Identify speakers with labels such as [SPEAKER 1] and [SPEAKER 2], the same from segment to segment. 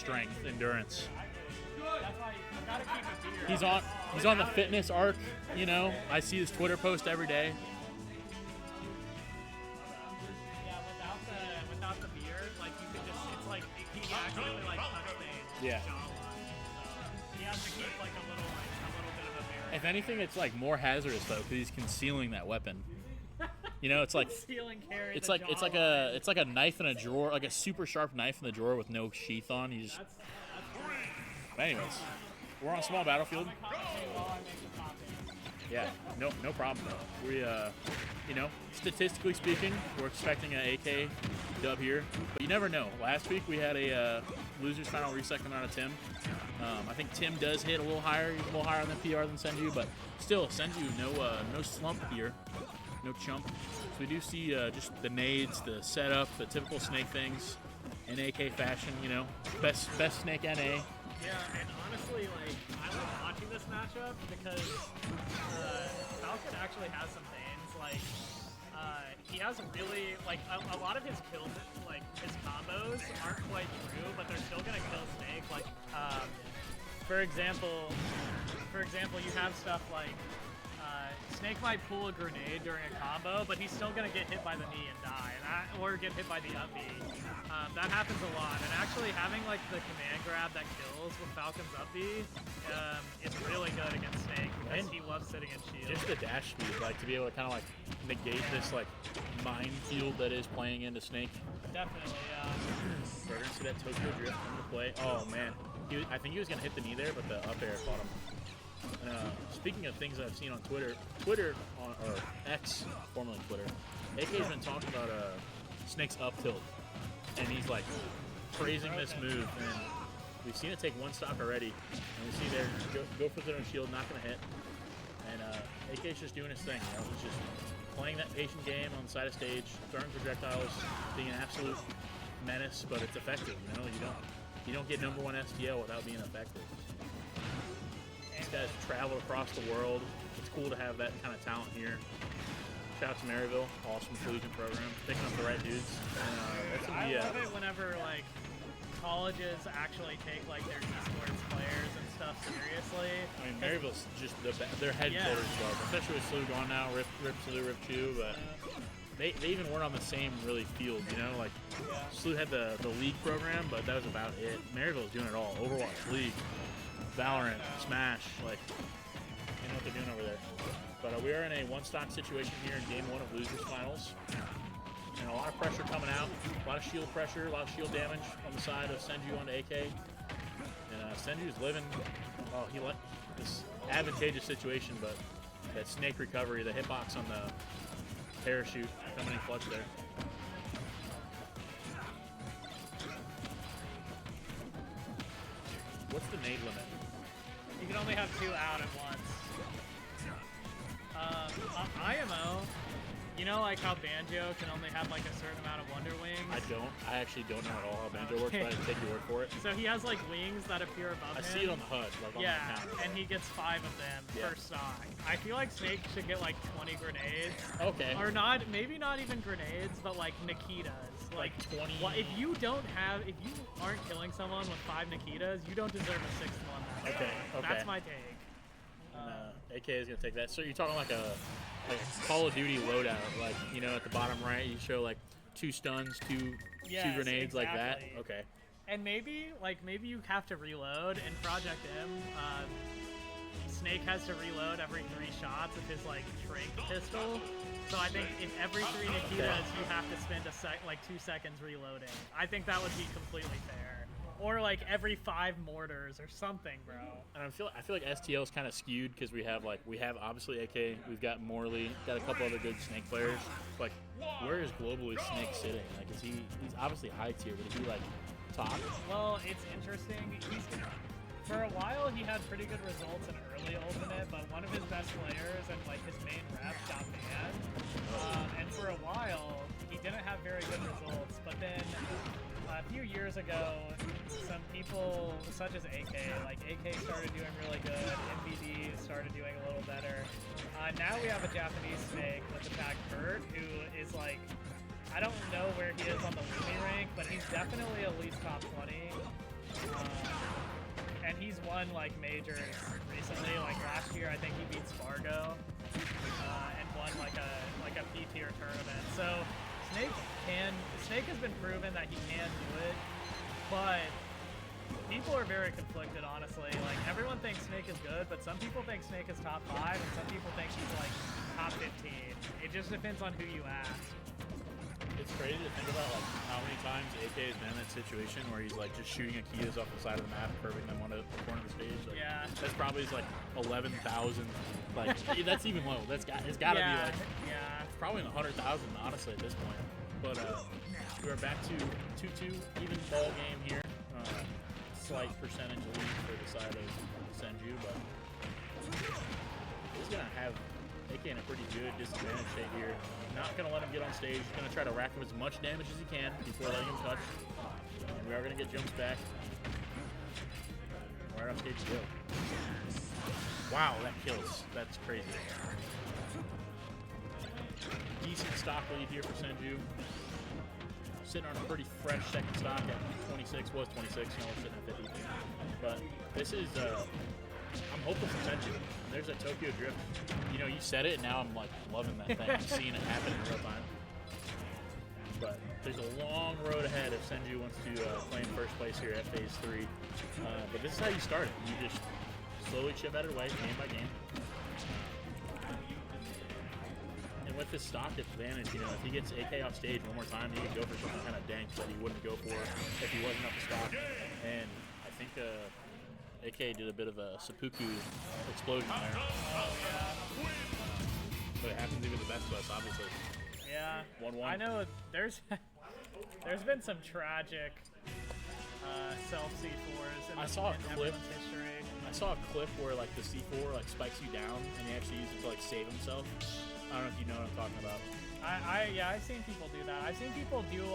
[SPEAKER 1] strength, endurance. He's on the fitness arc, you know. I see his Twitter post every day.
[SPEAKER 2] Yeah, without the beard, like you could just, it's like he actually like touch the
[SPEAKER 1] Yeah.
[SPEAKER 2] jawline. So he has to keep like a little bit of a beard.
[SPEAKER 1] If anything, it's like more hazardous though, because he's concealing that weapon. You know, it's like it's like a knife in a drawer, like a super sharp knife in the drawer with no sheath on. You just. But anyways, we're on a small battlefield. Yeah, no problem though. We you know, statistically speaking, we're expecting an AK dub here, but you never know. Last week we had a losers final resecond out of Tim. I think Tim does hit a little higher. He's a little higher on the PR than Senju, but still, Senju no slump here. No chump. So we do see just the nades, the setup, the typical Snake things in AK fashion, you know. Best Snake NA.
[SPEAKER 2] Yeah, and honestly, like, I love watching this matchup because Falcon actually has some things. Like, he has really, like, a lot of his kills, like, his combos aren't quite true, but they're still gonna kill Snake. Like, for example, you have stuff like, Snake might pull a grenade during a combo, but he's still going to get hit by the knee and die, or get hit by the up B. That happens a lot, and actually having like the command grab that kills with Falcon's up B is really good against Snake, because he loves sitting in shield.
[SPEAKER 1] Just the dash speed, like to be able to kind of like negate this like minefield that is playing into Snake.
[SPEAKER 2] Definitely,
[SPEAKER 1] We're going to see that Tokyo Drift come to play. Oh man, I think he was going to hit the knee there, but the up air caught him. Speaking of things I've seen on Twitter or X, formerly Twitter, AK's been talking about Snake's up tilt, and he's like praising this move, and we've seen it take one stock already, and we see there go for the shield, not going to hit, and AK's just doing his thing, you know, he's just playing that patient game on the side of stage, throwing projectiles, being an absolute menace, but it's effective, you know, you don't get #1 STL without being effective. These guys travel across the world. It's cool to have that kind of talent here. Shout out to Maryville, awesome collusion program, picking up the right dudes.
[SPEAKER 2] I love it whenever like colleges actually take like their esports players and stuff seriously.
[SPEAKER 1] I mean, Maryville's just their headquarters club, especially with Slew gone now, Rip Slew, Rip Chew, but they even weren't on the same really field, you know. Like Slew had the league program, but that was about it. Maryville's doing it all. Overwatch, League, Valorant, Smash, like, you know what they're doing over there. But we are in a one-stock situation here in Game 1 of Losers Finals. And a lot of pressure coming out, a lot of shield pressure, a lot of shield damage on the side of Senju onto AK. And Senju's living, he let this advantageous situation, but that Snake recovery, the hitbox on the parachute coming in clutch there. What's the nade limit?
[SPEAKER 2] You can only have 2 out at once. IMO, you know, like how Banjo can only have like a certain amount of Wonder Wings?
[SPEAKER 1] I actually don't know at all how Banjo works, but I take your word for it.
[SPEAKER 2] So he has like wings that appear above him.
[SPEAKER 1] I see it on the HUD, like on the counter.
[SPEAKER 2] And he gets 5 of them per stock. I feel like Snake should get like 20 grenades.
[SPEAKER 1] Okay.
[SPEAKER 2] Or not, maybe not even grenades, but like Nikitas. Like
[SPEAKER 1] 20.
[SPEAKER 2] Well, if you aren't killing someone with 5 Nikitas, you don't deserve a 6th one.
[SPEAKER 1] Okay.
[SPEAKER 2] That's my take.
[SPEAKER 1] And AK is gonna take that. So you're talking like a Call of Duty loadout, like, you know, at the bottom right, you show like 2 stuns, two grenades,
[SPEAKER 2] exactly.
[SPEAKER 1] like that. Okay.
[SPEAKER 2] And maybe you have to reload in Project M. Snake has to reload every 3 shots of his like shrink pistol. So I think in every 3 Nikitas you have to spend 2 seconds reloading. I think that would be completely fair. Or like every 5 mortars or something, bro.
[SPEAKER 1] And I feel like STL is kind of skewed because we have obviously AK, we've got Morley, got a couple other good Snake players. Like, where is globally Snake sitting? Like, he's obviously high tier, but is he like top?
[SPEAKER 2] Well, it's interesting. For a while he had pretty good results in early Ultimate, but one of his best players and like his main rep got banned. And for a while he didn't have very good results, but then a few years ago, some people, such as AK started doing really good, MVD started doing a little better. Now we have a Japanese Snake with the tag Kurt, who is like, I don't know where he is on the Lumi rank, but he's definitely at least top 20. won like majors recently. Like last year, I think he beat Spargo and won like a P tier tournament. So Snake has been proven that he can do it, but people are very conflicted, honestly. Like, everyone thinks Snake is good, but some people think Snake is top 5, and some people think he's, like, top 15. It just depends on who you ask.
[SPEAKER 1] It's crazy to think about, like, how many times AK has been in that situation where he's, like, just shooting Akitas off the side of the map, curving them on the corner of the stage. Like,
[SPEAKER 2] yeah.
[SPEAKER 1] That's probably, like, 11,000. Like, that's even low. It's got to be, like,
[SPEAKER 2] yeah.
[SPEAKER 1] It's probably in the 100,000, honestly, at this point. But we are back to 2-2, even ball game here. Slight percentage lead for the side of Senju, but he's going to have AK in a pretty good disadvantage state here. Not going to let him get on stage. He's going to try to rack him as much damage as he can before letting him touch. And we are going to get jumps back. Right on stage to go. Wow, that kills. That's crazy. Decent stock lead here for Senju. Sitting on a pretty fresh second stock at 26, was 26, you know, we're sitting at 50. But this is, I'm hopeful for Senju. There's a Tokyo Drift. You know, you said it, and now I'm, like, loving that thing. I'm seeing it happen in real time. But there's a long road ahead if Senju wants to claim first place here at Phase 3. But this is how you start it. You just slowly chip at it away, game by game. With his stock advantage, you know, if he gets AK off stage one more time, he could go for something kind of dank that he wouldn't go for if he wasn't up the stock. And I think AK did a bit of a seppuku explosion there.
[SPEAKER 2] Oh, yeah.
[SPEAKER 1] But it happens even the best of us, obviously.
[SPEAKER 2] Yeah.
[SPEAKER 1] 1-1.
[SPEAKER 2] I know there's been some tragic self C4s in everyone's history.
[SPEAKER 1] I saw a clip where like the C4 like spikes you down and he actually uses it to like save himself. I don't know if you know what I'm talking about.
[SPEAKER 2] Yeah, I've seen people do that. I've seen people do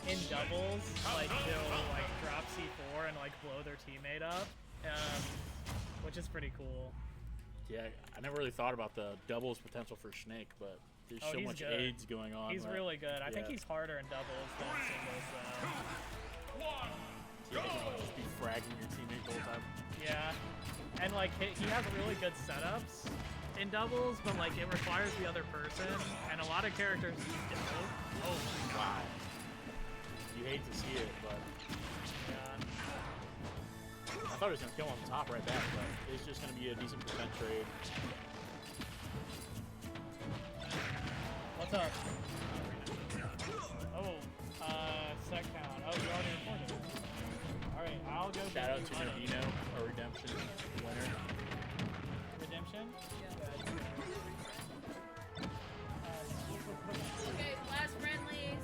[SPEAKER 2] in doubles, like they'll like drop C4 and like blow their teammate up, which is pretty cool.
[SPEAKER 1] Yeah, I never really thought about the doubles potential for Snake, but there's so much
[SPEAKER 2] good.
[SPEAKER 1] AIDS going on.
[SPEAKER 2] He's really good. I think
[SPEAKER 1] yeah.
[SPEAKER 2] he's harder in doubles than singles, though.
[SPEAKER 1] Yeah, he can just be fragging your teammate the whole time.
[SPEAKER 2] Yeah, and like he has really good setups in doubles, but like it requires the other person, and a lot of characters don't.
[SPEAKER 1] Oh wow! You hate to see it, but
[SPEAKER 2] yeah.
[SPEAKER 1] I thought he was gonna kill him on the top right back, but it's just gonna be a decent percent trade.
[SPEAKER 2] What's up? Oh, sec count. Oh, you already reported. All right, I'll go.
[SPEAKER 1] Shout out to Navino, a redemption winner.
[SPEAKER 2] Redemption?
[SPEAKER 3] Okay, last friendlies.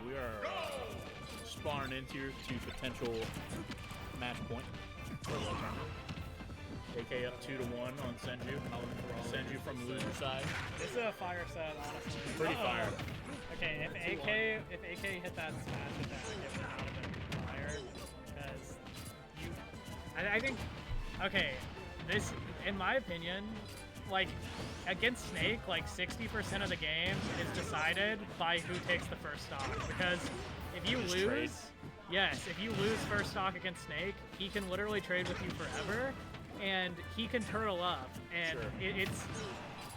[SPEAKER 1] We are sparring into to potential match point for the tournament. AK up 2-1 on Senju. Senju from the loser side.
[SPEAKER 2] This is a fire set, honestly.
[SPEAKER 1] Pretty fire.
[SPEAKER 2] Okay, if AK hit that smash attack, it would have been fire because I think Okay, this, in my opinion, like, against Snake, like 60% of the game is decided by who takes the first stock. Because if you
[SPEAKER 1] Just
[SPEAKER 2] lose,
[SPEAKER 1] trade.
[SPEAKER 2] yes, if you lose first stock against Snake, he can literally trade with you forever, and he can turtle up. And
[SPEAKER 1] Sure.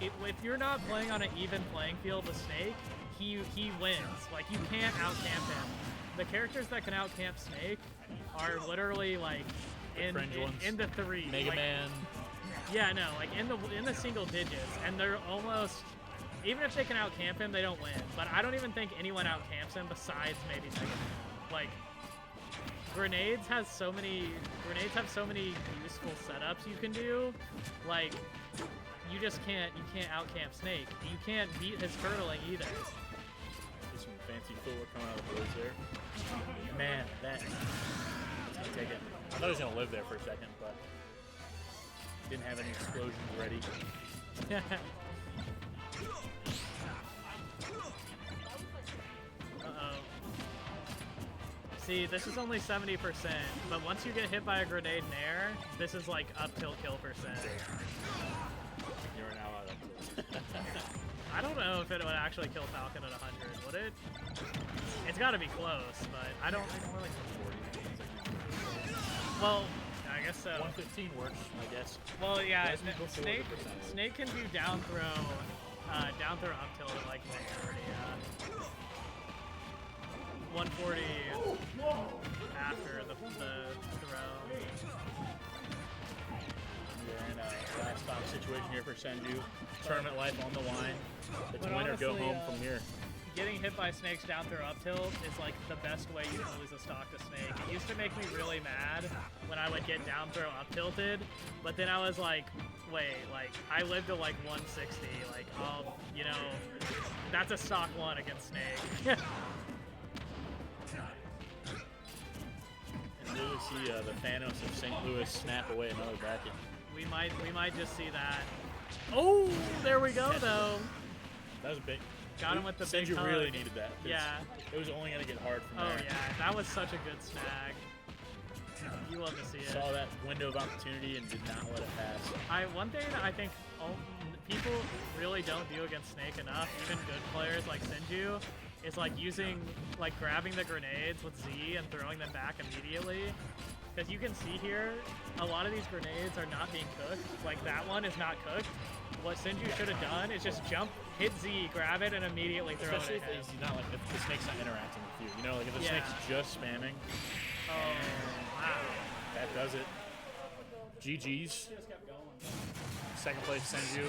[SPEAKER 2] if you're not playing on an even playing field with Snake, he wins. Like, you can't outcamp him. The characters that can outcamp Snake are literally like in the three.
[SPEAKER 1] Mega
[SPEAKER 2] like,
[SPEAKER 1] Man.
[SPEAKER 2] Yeah, no, like in the single digits, and they're almost, even if they can outcamp him, they don't win. But I don't even think anyone outcamps him besides maybe Mega Man. Like, grenades have so many useful setups you can do. Like, you can't outcamp Snake. You can't beat his turtling either.
[SPEAKER 1] There's some fancy footwork coming out of the woods there. Man, that's gonna take it. I thought he was gonna live there for a second, but didn't have any explosions ready.
[SPEAKER 2] Uh-oh. See, this is only 70%, but once you get hit by a grenade in air, this is like up till kill percent.
[SPEAKER 1] You're now out of
[SPEAKER 2] I don't know if it would actually kill Falcon at 100, would it? It's gotta be close, but I don't...
[SPEAKER 1] more like 40.
[SPEAKER 2] Well, I guess so.
[SPEAKER 1] 115 works, I guess.
[SPEAKER 2] Well, yeah,
[SPEAKER 1] That's before the percentage.
[SPEAKER 2] Snake can do down throw up tilt at like 140, yeah. 140 after the throw.
[SPEAKER 1] We're in a last stop situation here for Senju. Tournament life on the line. It's
[SPEAKER 2] But
[SPEAKER 1] win or go
[SPEAKER 2] honestly,
[SPEAKER 1] home from here.
[SPEAKER 2] Getting hit by Snake's down throw up tilt is like the best way you can lose a stock to Snake. It used to make me really mad when I would get down throw up tilted, but then I was like, wait, like I lived to like 160, like you know, that's a stock one against Snake.
[SPEAKER 1] And really see the Thanos of St. Louis snap away another bracket.
[SPEAKER 2] we might just see that. Oh, there we go though.
[SPEAKER 1] That was big.
[SPEAKER 2] Got him with the big
[SPEAKER 1] Senju
[SPEAKER 2] hug.
[SPEAKER 1] really needed that. 'Cause
[SPEAKER 2] Yeah.
[SPEAKER 1] It was only going to get hard from
[SPEAKER 2] Oh
[SPEAKER 1] there.
[SPEAKER 2] yeah, that was such a good snag. You love to see it.
[SPEAKER 1] Saw that window of opportunity and did not let it pass.
[SPEAKER 2] One thing that I think people really don't do against Snake enough, even good players like Senju, is like grabbing the grenades with Z and throwing them back immediately. Because you can see here, a lot of these grenades are not being cooked. Like that one is not cooked. What Senju should have done is just jump, hit Z, grab it, and immediately throw
[SPEAKER 1] Especially
[SPEAKER 2] it
[SPEAKER 1] if
[SPEAKER 2] at him.
[SPEAKER 1] he's not like if the snake's not interacting with you. You know, like if the
[SPEAKER 2] Yeah.
[SPEAKER 1] snake's just spamming,
[SPEAKER 2] Oh, wow.
[SPEAKER 1] that does it. GG's. Second place Senju.